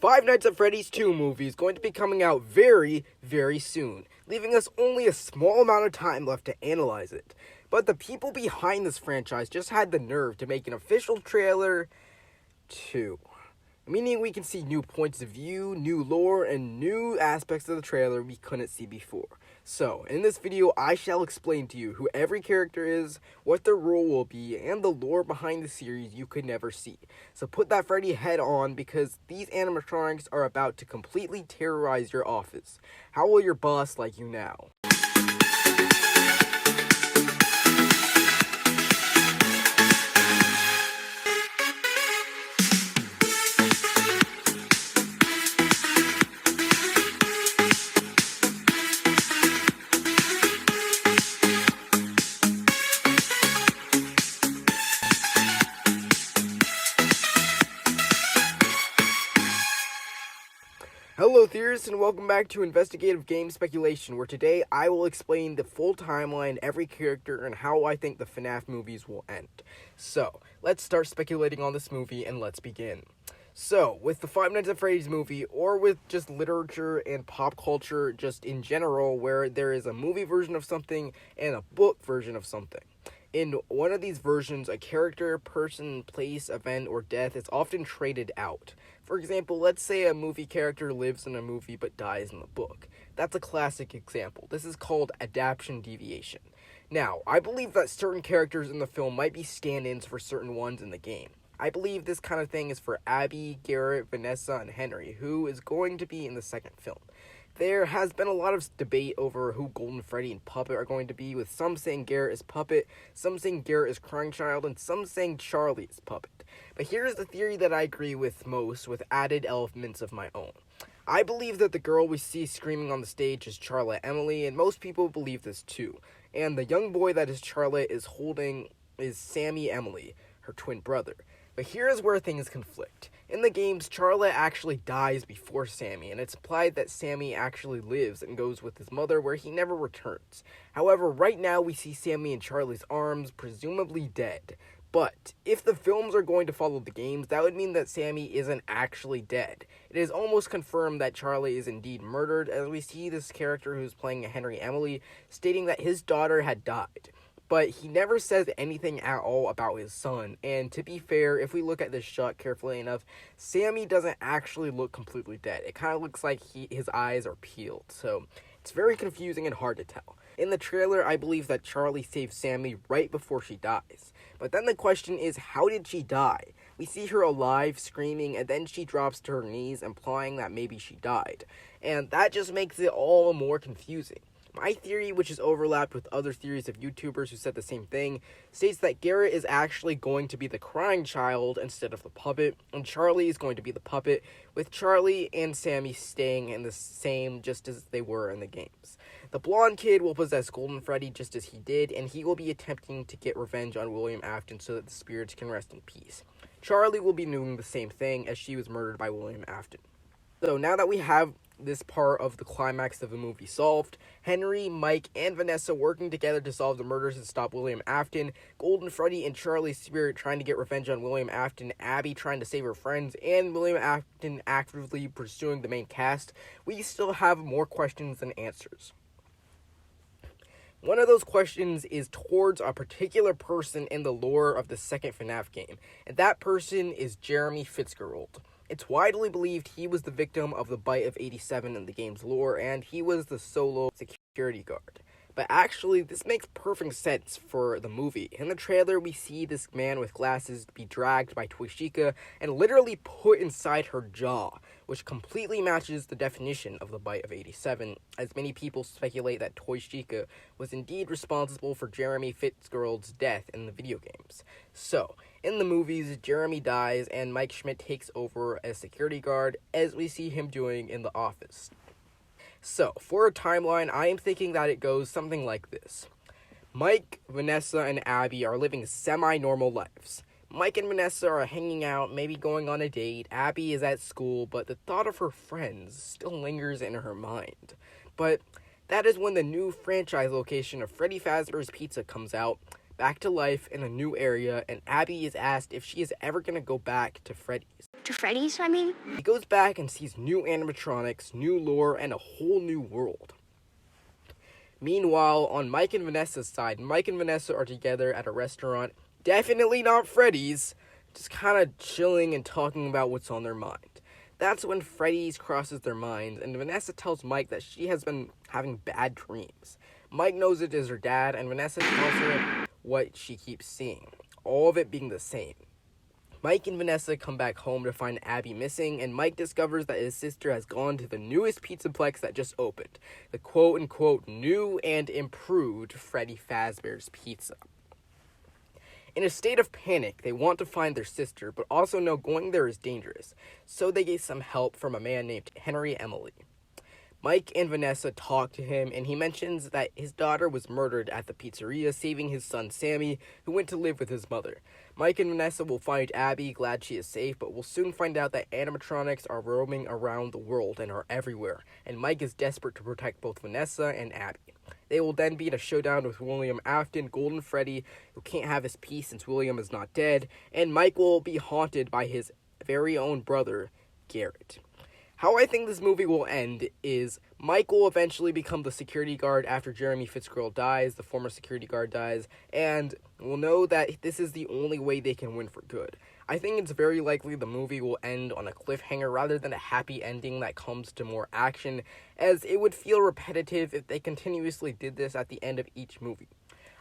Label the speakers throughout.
Speaker 1: Five Nights at Freddy's 2 movie is going to be coming out very, very soon, leaving us only a small amount of time left to analyze it. But the people behind this franchise just had the nerve to make an official trailer 2. Meaning we can see new points of view, new lore, and new aspects of the trailer we couldn't see before. So, in this video, I shall explain to you who every character is, what their role will be, and the lore behind the series you could never see. So put that Freddy head on, because these animatronics are about to completely terrorize your office. How will your boss like you now? Hello theorists, and welcome back to Investigative Game Speculation, where today I will explain the full timeline, every character, and how I think the Fnaf movies will end. So, let's start speculating on this movie, and let's begin. So, with the Five Nights at Freddy's movie, or with just literature and pop culture just in general, where there is a movie version of something and a book version of something. In one of these versions, a character, person, place, event, or death is often traded out. For example, let's say a movie character lives in a movie but dies in the book. That's a classic example. This is called adaptation deviation. Now, I believe that certain characters in the film might be stand-ins for certain ones in the game. I believe this kind of thing is for Abby, Garrett, Vanessa, and Henry, who is going to be in the second film. There has been a lot of debate over who Golden Freddy and Puppet are going to be, with some saying Garrett is Puppet, some saying Garrett is Crying Child, and some saying Charlie is Puppet. But here's the theory that I agree with most, with added elements of my own. I believe that the girl we see screaming on the stage is Charlotte Emily, and most people believe this too. And the young boy that is Charlotte is Sammy Emily, her twin brother. But here's where things conflict. In the games, Charlotte actually dies before Sammy, and it's implied that Sammy actually lives and goes with his mother where he never returns. However, right now we see Sammy in Charlie's arms, presumably dead. But if the films are going to follow the games, that would mean that Sammy isn't actually dead. It is almost confirmed that Charlie is indeed murdered, as we see this character who's playing Henry Emily stating that his daughter had died. But he never says anything at all about his son, and to be fair, if we look at this shot carefully enough, Sammy doesn't actually look completely dead. It kind of looks like his eyes are peeled, so it's very confusing and hard to tell. In the trailer, I believe that Charlie saves Sammy right before she dies. But then the question is, how did she die? We see her alive, screaming, and then she drops to her knees, implying that maybe she died. And that just makes it all more confusing. My theory, which is overlapped with other theories of YouTubers who said the same thing, states that Garrett is actually going to be the crying child instead of the puppet, and Charlie is going to be the puppet, with Charlie and Sammy staying in the same just as they were in the games. The blonde kid will possess Golden Freddy just as he did, and he will be attempting to get revenge on William Afton so that the spirits can rest in peace. Charlie will be doing the same thing, as she was murdered by William Afton. So now that we have this part of the climax of the movie solved, Henry, Mike, and Vanessa working together to solve the murders and stop William Afton, Golden Freddy and Charlie's spirit trying to get revenge on William Afton, Abby trying to save her friends, and William Afton actively pursuing the main cast, we still have more questions than answers. One of those questions is towards a particular person in the lore of the second FNAF game, and that person is Jeremy Fitzgerald. It's widely believed he was the victim of the bite of 87 in the game's lore, and he was the solo security guard. But actually, this makes perfect sense for the movie. In the trailer, we see this man with glasses be dragged by Toyshika and literally put inside her jaw, which completely matches the definition of the bite of 87, as many people speculate that Toyshika was indeed responsible for Jeremy Fitzgerald's death in the video games. So, in the movies, Jeremy dies and Mike Schmidt takes over as security guard, as we see him doing in The Office. So, for a timeline, I am thinking that it goes something like this. Mike, Vanessa, and Abby are living semi-normal lives. Mike and Vanessa are hanging out, maybe going on a date. Abby is at school, but the thought of her friends still lingers in her mind. But that is when the new franchise location of Freddy Fazbear's Pizza comes out. back to life in a new area, and Abby is asked if she is ever going to go back to Freddy's.
Speaker 2: To Freddy's, I mean?
Speaker 1: He goes back and sees new animatronics, new lore, and a whole new world. Meanwhile, on Mike and Vanessa's side, Mike and Vanessa are together at a restaurant, definitely not Freddy's, just kind of chilling and talking about what's on their mind. That's when Freddy's crosses their minds, and Vanessa tells Mike that she has been having bad dreams. Mike knows it is her dad, and Vanessa tells her what she keeps seeing, all of it being the same. Mike and Vanessa come back home to find Abby missing, and Mike discovers that his sister has gone to the newest pizzaplex that just opened, the quote-unquote new and improved Freddy Fazbear's Pizza. In a state of panic, they want to find their sister, but also know going there is dangerous, so they get some help from a man named Henry Emily. Mike and Vanessa talk to him, and he mentions that his daughter was murdered at the pizzeria, saving his son Sammy, who went to live with his mother. Mike and Vanessa will find Abby, glad she is safe, but will soon find out that animatronics are roaming around the world and are everywhere, and Mike is desperate to protect both Vanessa and Abby. They will then be in a showdown with William Afton, Golden Freddy, who can't have his peace since William is not dead, and Mike will be haunted by his very own brother, Garrett. How I think this movie will end is Mike will eventually become the security guard after Jeremy Fitzgerald dies, the former security guard dies, and we'll know that this is the only way they can win for good. I think it's very likely the movie will end on a cliffhanger rather than a happy ending that comes to more action, as it would feel repetitive if they continuously did this at the end of each movie.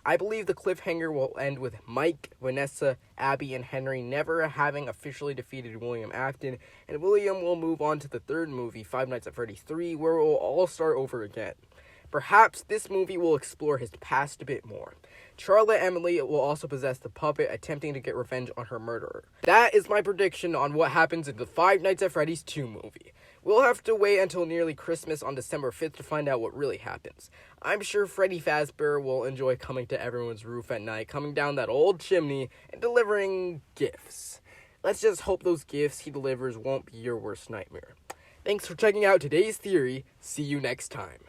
Speaker 1: I believe the cliffhanger will end with Mike, Vanessa, Abby, and Henry never having officially defeated William Afton, and William will move on to the third movie, Five Nights at Freddy 3, where it will all start over again. Perhaps this movie will explore his past a bit more. Charlotte Emily will also possess the puppet, attempting to get revenge on her murderer. That is my prediction on what happens in the Five Nights at Freddy's 2 movie. We'll have to wait until nearly Christmas on December 5th to find out what really happens. I'm sure Freddy Fazbear will enjoy coming to everyone's roof at night, coming down that old chimney, and delivering gifts. Let's just hope those gifts he delivers won't be your worst nightmare. Thanks for checking out today's theory. See you next time.